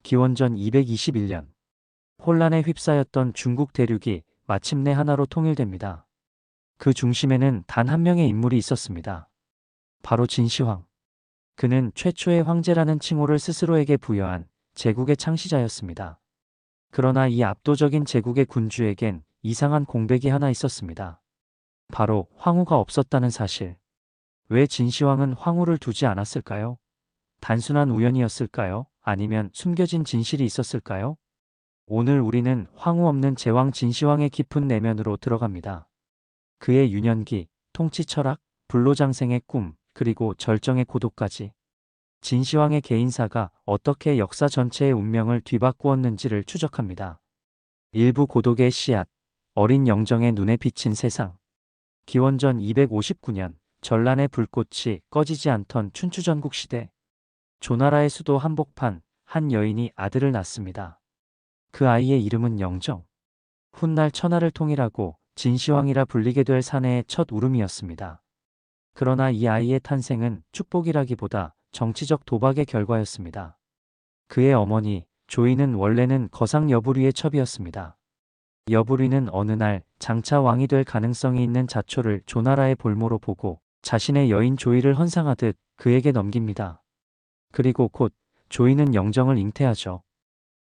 기원전 221년 혼란에 휩싸였던 중국 대륙이 마침내 하나로 통일됩니다. 그 중심에는 단 한 명의 인물이 있었습니다. 바로 진시황. 그는 최초의 황제라는 칭호를 스스로에게 부여한 제국의 창시자였습니다. 그러나 이 압도적인 제국의 군주에겐 이상한 공백이 하나 있었습니다. 바로 황후가 없었다는 사실. 왜 진시황은 황후를 두지 않았을까요? 단순한 우연이었을까요? 아니면 숨겨진 진실이 있었을까요? 오늘 우리는 황후 없는 제왕 진시황의 깊은 내면으로 들어갑니다. 그의 유년기, 통치 철학, 불로장생의 꿈, 그리고 절정의 고독까지. 진시황의 개인사가 어떻게 역사 전체의 운명을 뒤바꾸었는지를 추적합니다. 일부 고독의 씨앗, 어린 영정의 눈에 비친 세상. 기원전 259년 전란의 불꽃이 꺼지지 않던 춘추전국 시대. 조나라의 수도 한복판 한 여인이 아들을 낳습니다. 그 아이의 이름은 영정. 훗날 천하를 통일하고 진시황이라 불리게 될 사내의 첫 울음이었습니다. 그러나 이 아이의 탄생은 축복이라기보다 정치적 도박의 결과였습니다. 그의 어머니 조이는 원래는 거상 여부리의 첩이었습니다. 여부리는 어느 날 장차 왕이 될 가능성이 있는 자초를 조나라의 볼모로 보고 자신의 여인 조이를 헌상하듯 그에게 넘깁니다. 그리고 곧 조이는 영정을 잉태하죠.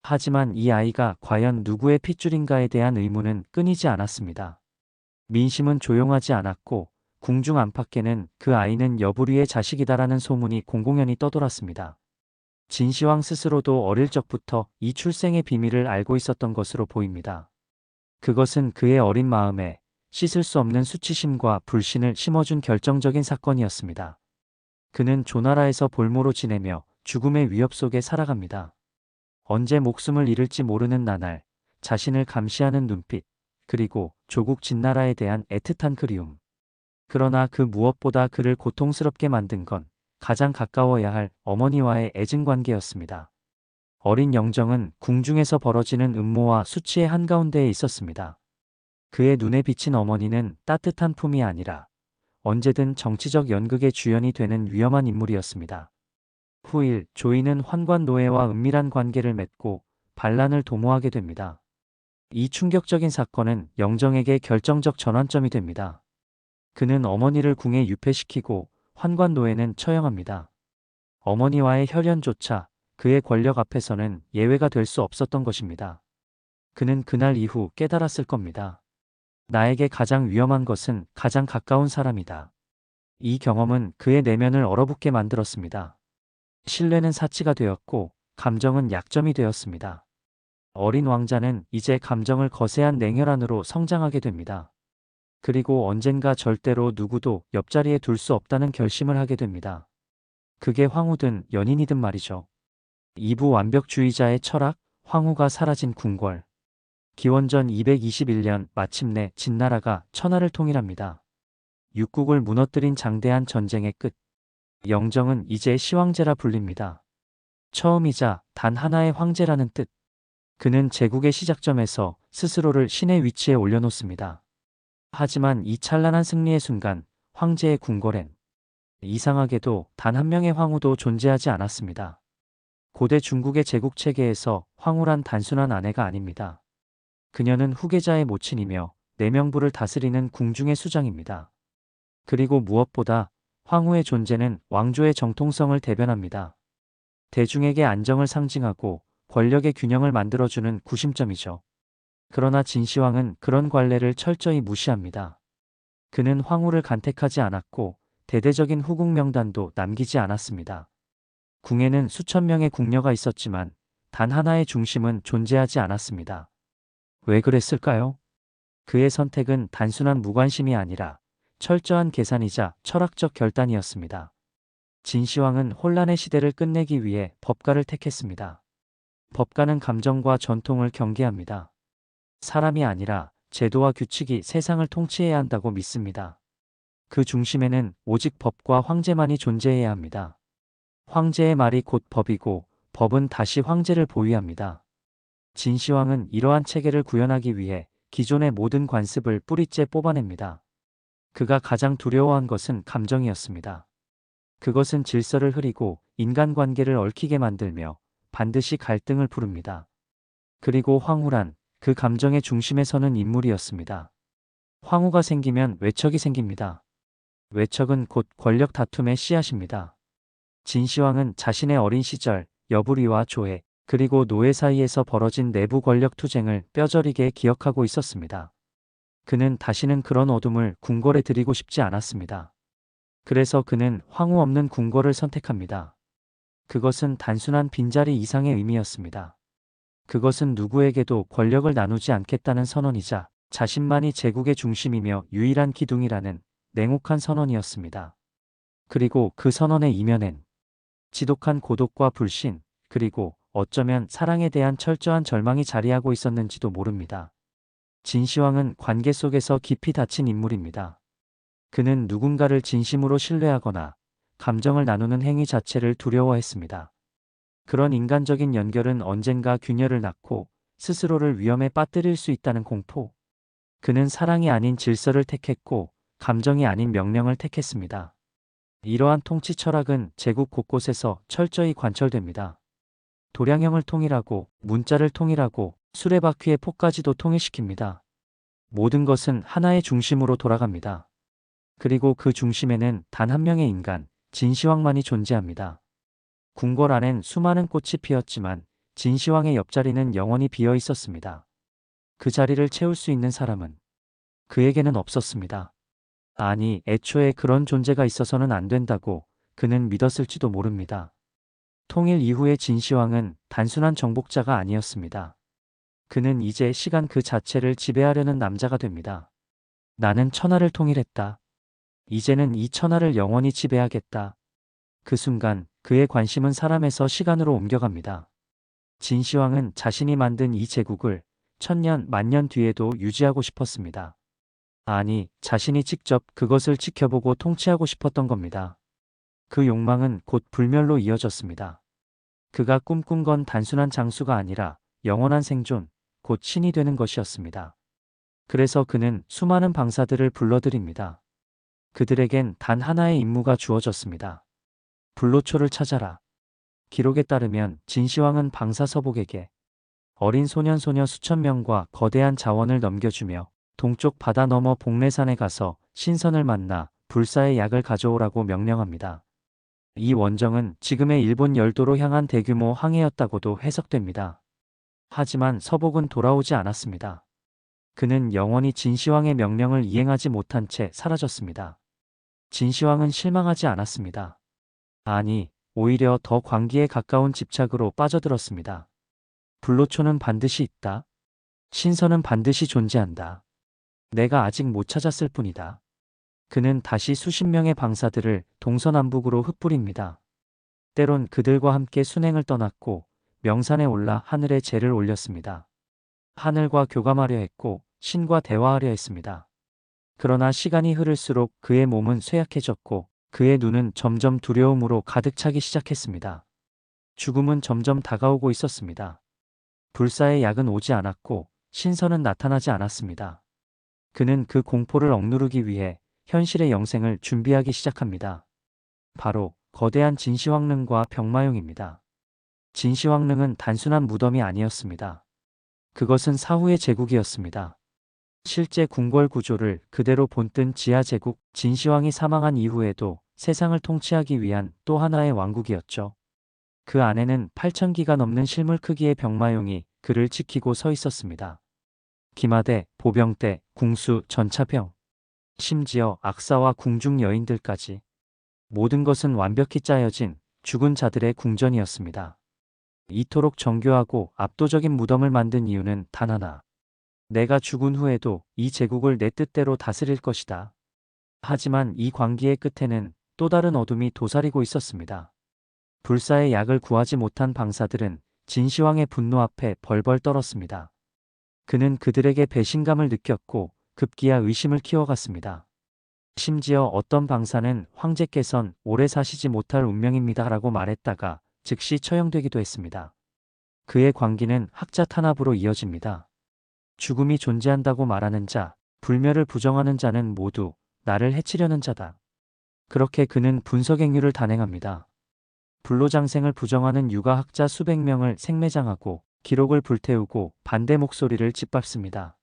하지만 이 아이가 과연 누구의 핏줄인가에 대한 의문은 끊이지 않았습니다. 민심은 조용하지 않았고 궁중 안팎에는 그 아이는 여부리의 자식이다라는 소문이 공공연히 떠돌았습니다. 진시황 스스로도 어릴 적부터 이 출생의 비밀을 알고 있었던 것으로 보입니다. 그것은 그의 어린 마음에 씻을 수 없는 수치심과 불신을 심어준 결정적인 사건이었습니다. 그는 조나라에서 볼모로 지내며 죽음의 위협 속에 살아갑니다. 언제 목숨을 잃을지 모르는 나날, 자신을 감시하는 눈빛, 그리고 조국 진나라에 대한 애틋한 그리움. 그러나 그 무엇보다 그를 고통스럽게 만든 건 가장 가까워야 할 어머니와의 애증 관계였습니다. 어린 영정은 궁중에서 벌어지는 음모와 수치의 한가운데에 있었습니다. 그의 눈에 비친 어머니는 따뜻한 품이 아니라 언제든 정치적 연극의 주연이 되는 위험한 인물이었습니다. 후일 조이는 환관 노예와 은밀한 관계를 맺고 반란을 도모하게 됩니다. 이 충격적인 사건은 영정에게 결정적 전환점이 됩니다. 그는 어머니를 궁에 유폐시키고 환관 노예는 처형합니다. 어머니와의 혈연조차 그의 권력 앞에서는 예외가 될 수 없었던 것입니다. 그는 그날 이후 깨달았을 겁니다. 나에게 가장 위험한 것은 가장 가까운 사람이다. 이 경험은 그의 내면을 얼어붙게 만들었습니다. 신뢰는 사치가 되었고 감정은 약점이 되었습니다. 어린 왕자는 이제 감정을 거세한 냉혈한으로 성장하게 됩니다. 그리고 언젠가 절대로 누구도 옆자리에 둘 수 없다는 결심을 하게 됩니다. 그게 황후든 연인이든 말이죠. 이부 완벽주의자의 철학, 황후가 사라진 궁궐. 기원전 221년 마침내 진나라가 천하를 통일합니다. 육국을 무너뜨린 장대한 전쟁의 끝. 영정은 이제 시황제라 불립니다. 처음이자 단 하나의 황제라는 뜻. 그는 제국의 시작점에서 스스로를 신의 위치에 올려놓습니다. 하지만 이 찬란한 승리의 순간 황제의 궁궐엔 이상하게도 단 한 명의 황후도 존재하지 않았습니다. 고대 중국의 제국 체계에서 황후란 단순한 아내가 아닙니다. 그녀는 후계자의 모친이며 내명부를 다스리는 궁중의 수장입니다. 그리고 무엇보다 황후의 존재는 왕조의 정통성을 대변합니다. 대중에게 안정을 상징하고 권력의 균형을 만들어주는 구심점이죠. 그러나 진시황은 그런 관례를 철저히 무시합니다. 그는 황후를 간택하지 않았고 대대적인 후궁 명단도 남기지 않았습니다. 궁에는 수천 명의 궁녀가 있었지만 단 하나의 중심은 존재하지 않았습니다. 왜 그랬을까요? 그의 선택은 단순한 무관심이 아니라 철저한 계산이자 철학적 결단이었습니다. 진시황은 혼란의 시대를 끝내기 위해 법가를 택했습니다. 법가는 감정과 전통을 경계합니다. 사람이 아니라 제도와 규칙이 세상을 통치해야 한다고 믿습니다. 그 중심에는 오직 법과 황제만이 존재해야 합니다. 황제의 말이 곧 법이고 법은 다시 황제를 보위합니다. 진시황은 이러한 체계를 구현하기 위해 기존의 모든 관습을 뿌리째 뽑아냅니다. 그가 가장 두려워한 것은 감정이었습니다. 그것은 질서를 흐리고 인간관계를 얽히게 만들며 반드시 갈등을 부릅니다. 그리고 황후란 그 감정의 중심에 서는 인물이었습니다. 황후가 생기면 외척이 생깁니다. 외척은 곧 권력 다툼의 씨앗입니다. 진시황은 자신의 어린 시절 여부리와 조해 그리고 노예 사이에서 벌어진 내부 권력 투쟁을 뼈저리게 기억하고 있었습니다. 그는 다시는 그런 어둠을 궁궐에 들이고 싶지 않았습니다. 그래서 그는 황후 없는 궁궐을 선택합니다. 그것은 단순한 빈자리 이상의 의미였습니다. 그것은 누구에게도 권력을 나누지 않겠다는 선언이자 자신만이 제국의 중심이며 유일한 기둥이라는 냉혹한 선언이었습니다. 그리고 그 선언의 이면엔 지독한 고독과 불신, 그리고 어쩌면 사랑에 대한 철저한 절망이 자리하고 있었는지도 모릅니다. 진시황은 관계 속에서 깊이 닫힌 인물입니다. 그는 누군가를 진심으로 신뢰하거나 감정을 나누는 행위 자체를 두려워했습니다. 그런 인간적인 연결은 언젠가 균열을 낳고 스스로를 위험에 빠뜨릴 수 있다는 공포. 그는 사랑이 아닌 질서를 택했고 감정이 아닌 명령을 택했습니다. 이러한 통치 철학은 제국 곳곳에서 철저히 관철됩니다. 도량형을 통일하고 문자를 통일하고 수레바퀴의 폭까지도 통일시킵니다. 모든 것은 하나의 중심으로 돌아갑니다. 그리고 그 중심에는 단 한 명의 인간, 진시황만이 존재합니다. 궁궐 안엔 수많은 꽃이 피었지만 진시황의 옆자리는 영원히 비어 있었습니다. 그 자리를 채울 수 있는 사람은 그에게는 없었습니다. 아니, 애초에 그런 존재가 있어서는 안 된다고 그는 믿었을지도 모릅니다. 통일 이후의 진시황은 단순한 정복자가 아니었습니다. 그는 이제 시간 그 자체를 지배하려는 남자가 됩니다. 나는 천하를 통일했다. 이제는 이 천하를 영원히 지배하겠다. 그 순간 그의 관심은 사람에서 시간으로 옮겨갑니다. 진시황은 자신이 만든 이 제국을 천년, 만년 뒤에도 유지하고 싶었습니다. 아니, 자신이 직접 그것을 지켜보고 통치하고 싶었던 겁니다. 그 욕망은 곧 불멸로 이어졌습니다. 그가 꿈꾼 건 단순한 장수가 아니라 영원한 생존, 곧 신이 되는 것이었습니다. 그래서 그는 수많은 방사들을 불러들입니다. 그들에겐 단 하나의 임무가 주어졌습니다. 불로초를 찾아라. 기록에 따르면 진시황은 방사 서복에게 어린 소년소녀 수천 명과 거대한 자원을 넘겨주며 동쪽 바다 너머 복례산에 가서 신선을 만나 불사의 약을 가져오라고 명령합니다. 이 원정은 지금의 일본 열도로 향한 대규모 항해였다고도 해석됩니다. 하지만 서복은 돌아오지 않았습니다. 그는 영원히 진시황의 명령을 이행하지 못한 채 사라졌습니다. 진시황은 실망하지 않았습니다. 아니, 오히려 더 광기에 가까운 집착으로 빠져들었습니다. 불로초는 반드시 있다. 신선은 반드시 존재한다. 내가 아직 못 찾았을 뿐이다. 그는 다시 수십 명의 방사들을 동서남북으로 흩뿌립니다. 때론 그들과 함께 순행을 떠났고 명산에 올라 하늘에 제를 올렸습니다. 하늘과 교감하려 했고 신과 대화하려 했습니다. 그러나 시간이 흐를수록 그의 몸은 쇠약해졌고 그의 눈은 점점 두려움으로 가득 차기 시작했습니다. 죽음은 점점 다가오고 있었습니다. 불사의 약은 오지 않았고 신선은 나타나지 않았습니다. 그는 그 공포를 억누르기 위해 현실의 영생을 준비하기 시작합니다. 바로 거대한 진시황릉과 병마용입니다. 진시황릉은 단순한 무덤이 아니었습니다. 그것은 사후의 제국이었습니다. 실제 궁궐 구조를 그대로 본뜬 지하 제국, 진시황이 사망한 이후에도 세상을 통치하기 위한 또 하나의 왕국이었죠. 그 안에는 8,000기가 넘는 실물 크기의 병마용이 그를 지키고 서 있었습니다. 기마대, 보병대, 궁수, 전차병, 심지어 악사와 궁중 여인들까지 모든 것은 완벽히 짜여진 죽은 자들의 궁전이었습니다. 이토록 정교하고 압도적인 무덤을 만든 이유는 단 하나. 내가 죽은 후에도 이 제국을 내 뜻대로 다스릴 것이다. 하지만 이 광기의 끝에는 또 다른 어둠이 도사리고 있었습니다. 불사의 약을 구하지 못한 방사들은 진시황의 분노 앞에 벌벌 떨었습니다. 그는 그들에게 배신감을 느꼈고 급기야 의심을 키워갔습니다. 심지어 어떤 방사는 황제께선 오래 사시지 못할 운명입니다라고 말했다가 즉시 처형되기도 했습니다. 그의 광기는 학자 탄압으로 이어집니다. 죽음이 존재한다고 말하는 자, 불멸을 부정하는 자는 모두 나를 해치려는 자다. 그렇게 그는 분석행위를 단행합니다. 불로장생을 부정하는 육아학자 수백 명을 생매장하고 기록을 불태우고 반대 목소리를 짓밟습니다.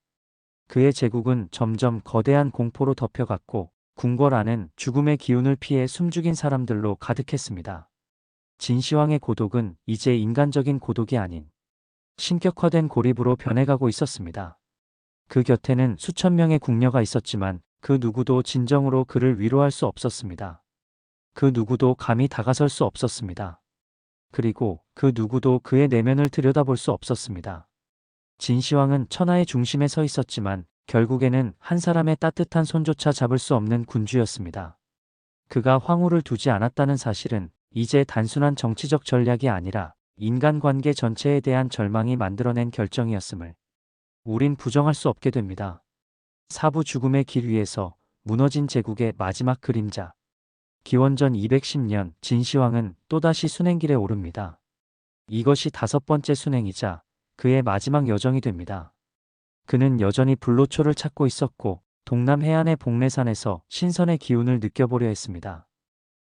그의 제국은 점점 거대한 공포로 덮여갔고 궁궐 안은 죽음의 기운을 피해 숨죽인 사람들로 가득했습니다. 진시황의 고독은 이제 인간적인 고독이 아닌 신격화된 고립으로 변해가고 있었습니다. 그 곁에는 수천 명의 궁녀가 있었지만 그 누구도 진정으로 그를 위로할 수 없었습니다. 그 누구도 감히 다가설 수 없었습니다. 그리고 그 누구도 그의 내면을 들여다볼 수 없었습니다. 진시황은 천하의 중심에 서 있었지만 결국에는 한 사람의 따뜻한 손조차 잡을 수 없는 군주였습니다. 그가 황후를 두지 않았다는 사실은 이제 단순한 정치적 전략이 아니라 인간관계 전체에 대한 절망이 만들어낸 결정이었음을 우린 부정할 수 없게 됩니다. 사부 죽음의 길 위에서 무너진 제국의 마지막 그림자. 기원전 210년 진시황은 또다시 순행길에 오릅니다. 이것이 5번째 순행이자 그의 마지막 여정이 됩니다. 그는 여전히 불로초를 찾고 있었고 동남 해안의 복례산에서 신선의 기운을 느껴보려 했습니다.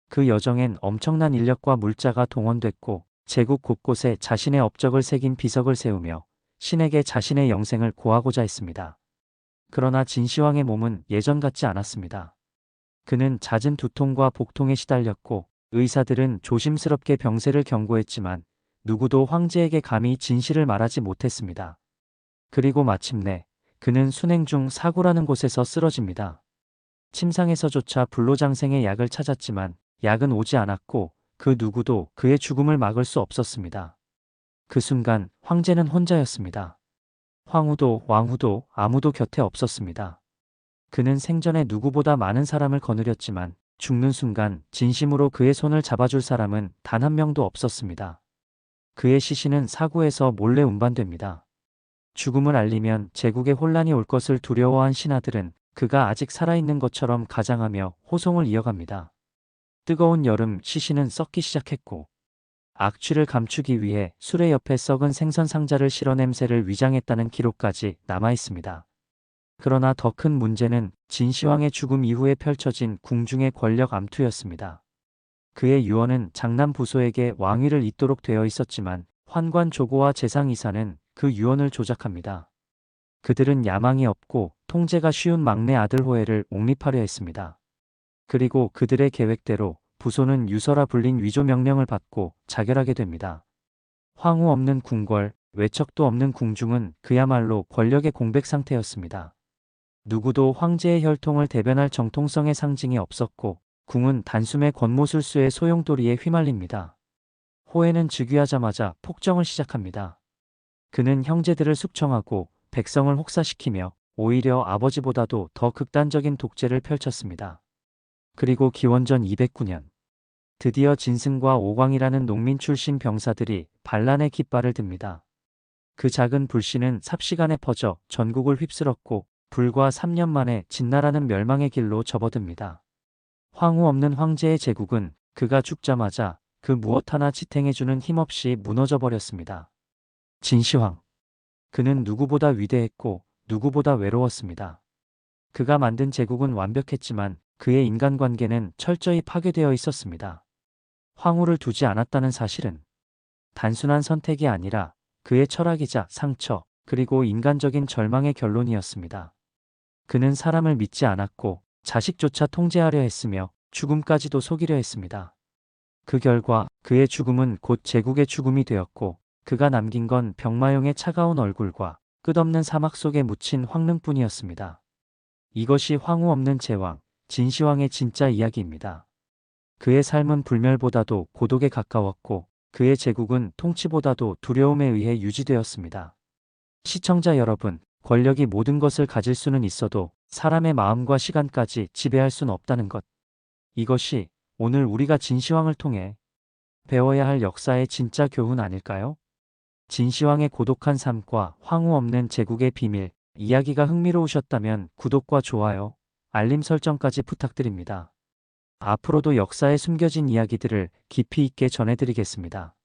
그 여정엔 엄청난 인력과 물자가 동원됐고 제국 곳곳에 자신의 업적을 새긴 비석을 세우며 신에게 자신의 영생을 고하고자 했습니다. 그러나 진시황의 몸은 예전 같지 않았습니다. 그는 잦은 두통과 복통에 시달렸고 의사들은 조심스럽게 병세를 경고했지만 누구도 황제에게 감히 진실을 말하지 못했습니다. 그리고 마침내 그는 순행 중 사구라는 곳에서 쓰러집니다. 침상에서조차 불로장생의 약을 찾았지만 약은 오지 않았고 그 누구도 그의 죽음을 막을 수 없었습니다. 그 순간 황제는 혼자였습니다. 황후도 왕후도 아무도 곁에 없었습니다. 그는 생전에 누구보다 많은 사람을 거느렸지만 죽는 순간 진심으로 그의 손을 잡아줄 사람은 단 한 명도 없었습니다. 그의 시신은 사구에서 몰래 운반됩니다. 죽음을 알리면 제국에 혼란이 올 것을 두려워한 신하들은 그가 아직 살아있는 것처럼 가장하며 호송을 이어갑니다. 뜨거운 여름 시신은 썩기 시작했고 악취를 감추기 위해 수레 옆에 썩은 생선 상자를 실어 냄새를 위장했다는 기록까지 남아있습니다. 그러나 더 큰 문제는 진시황의 죽음 이후에 펼쳐진 궁중의 권력 암투였습니다. 그의 유언은 장남 부소에게 왕위를 잇도록 되어 있었지만 환관 조고와 재상 이사는 그 유언을 조작합니다. 그들은 야망이 없고 통제가 쉬운 막내 아들 호해를 옹립하려 했습니다. 그리고 그들의 계획대로 부소는 유서라 불린 위조 명령을 받고 자결하게 됩니다. 황후 없는 궁궐, 외척도 없는 궁중은 그야말로 권력의 공백 상태였습니다. 누구도 황제의 혈통을 대변할 정통성의 상징이 없었고 궁은 단숨에 권모술수의 소용돌이에 휘말립니다. 호해는 즉위하자마자 폭정을 시작합니다. 그는 형제들을 숙청하고 백성을 혹사시키며 오히려 아버지보다도 더 극단적인 독재를 펼쳤습니다. 그리고 기원전 209년 드디어 진승과 오광이라는 농민 출신 병사들이 반란의 깃발을 듭니다. 그 작은 불씨는 삽시간에 퍼져 전국을 휩쓸었고 불과 3년 만에 진나라는 멸망의 길로 접어듭니다. 황후 없는 황제의 제국은 그가 죽자마자 그 무엇 하나 지탱해주는 힘없이 무너져 버렸습니다. 진시황. 그는 누구보다 위대했고 누구보다 외로웠습니다. 그가 만든 제국은 완벽했지만 그의 인간관계는 철저히 파괴되어 있었습니다. 황후를 두지 않았다는 사실은 단순한 선택이 아니라 그의 철학이자 상처 그리고 인간적인 절망의 결론이었습니다. 그는 사람을 믿지 않았고 자식조차 통제하려 했으며 죽음까지도 속이려 했습니다. 그 결과 그의 죽음은 곧 제국의 죽음이 되었고 그가 남긴 건 병마용의 차가운 얼굴과 끝없는 사막 속에 묻힌 황릉뿐이었습니다. 이것이 황후 없는 제왕, 진시황의 진짜 이야기입니다. 그의 삶은 불멸보다도 고독에 가까웠고 그의 제국은 통치보다도 두려움에 의해 유지되었습니다. 시청자 여러분, 권력이 모든 것을 가질 수는 있어도 사람의 마음과 시간까지 지배할 수는 없다는 것. 이것이 오늘 우리가 진시황을 통해 배워야 할 역사의 진짜 교훈 아닐까요? 진시황의 고독한 삶과 황후 없는 제국의 비밀, 이야기가 흥미로우셨다면 구독과 좋아요, 알림 설정까지 부탁드립니다. 앞으로도 역사에 숨겨진 이야기들을 깊이 있게 전해드리겠습니다.